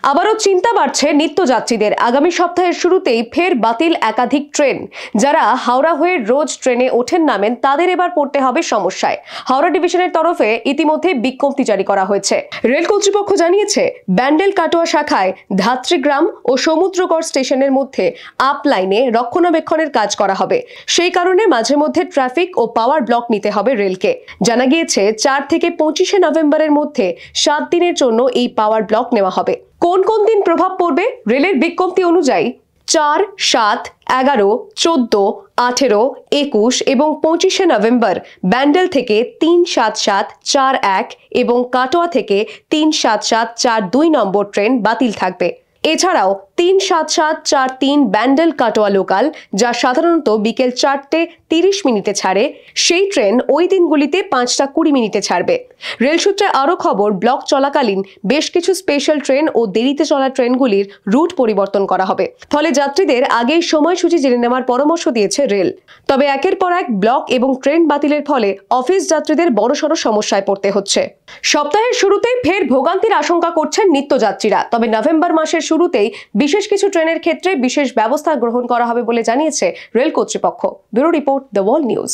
আবারও চিন্তা বাড়ছে নিত্যযাত্রীদের। আগামী সপ্তাহের শুরুতেই ফের বাতিল একাধিক ট্রেন। যারা হাওড়া হয়ে রোজ ট্রেনে ওঠেন নামেন তাদের এবার পড়তে হবে সমস্যায়। হাওড়া ডিভিশনের তরফে ইতিমধ্যে বিজ্ঞপ্তি জারি করা হয়েছে। রেল কর্তৃপক্ষ জানিয়েছে, ব্যান্ডেল কাটোয়া শাখায় ধাত্রীগ্রাম ও সমুদ্রগড় স্টেশনের মধ্যে আপ লাইনে রক্ষণাবেক্ষণের কাজ করা হবে। সেই কারণে মাঝে মধ্যে ট্রাফিক ও পাওয়ার ব্লক নিতে হবে রেলকে। জানা গিয়েছে ৪ থেকে ২৫শে নভেম্বরের মধ্যে ৭ দিনের জন্য এই পাওয়ার ব্লক নেওয়া হবে। কোন কোন দিন প্রভাব পড়বে? রেলের বিজ্ঞপ্তি অনুযায়ী ৪, ৭, ১১, ১৪, ১৮, ২১ এবং ২৫শে নভেম্বর ব্যান্ডেল থেকে ৩৭৭, ৪১ এবং কাটোয়া থেকে ৩৭৭, ৪২ নম্বর ট্রেন বাতিল থাকবে। এছাড়াও ৩৭৭, ৪৩ ব্যান্ডেল কাটোয়া লোকাল, যা সাধারণত বিকেল ৪:৩০ ছাড়ে, সেই ট্রেন ওই দিনগুলিতে ৫:২০ ছাড়বে। রেল সূত্রে আরও খবর, ব্লক চলাকালীন বেশ কিছু স্পেশাল ট্রেন ও দেরিতে চলা ট্রেনগুলির রুট পরিবর্তন করা হবে। ফলে যাত্রীদের আগেই সময়সূচি জেনে নেওয়ার পরামর্শ দিয়েছে রেল। তবে একের পর এক ব্লক এবং ট্রেন বাতিলের ফলে অফিস যাত্রীদের বড়সড় সমস্যায় পড়তে হচ্ছে। সপ্তাহের শুরুতেই ফের ভোগান্তির আশঙ্কা করছেন নিত্যযাত্রীরা। তবে নভেম্বর মাসের শুরুতেই বিশেষ কিছু ট্রেনের ক্ষেত্রে বিশেষ ব্যবস্থা গ্রহণ করা হবে বলে জানিয়েছে রেল কর্তৃপক্ষ। Bureau report, the world news.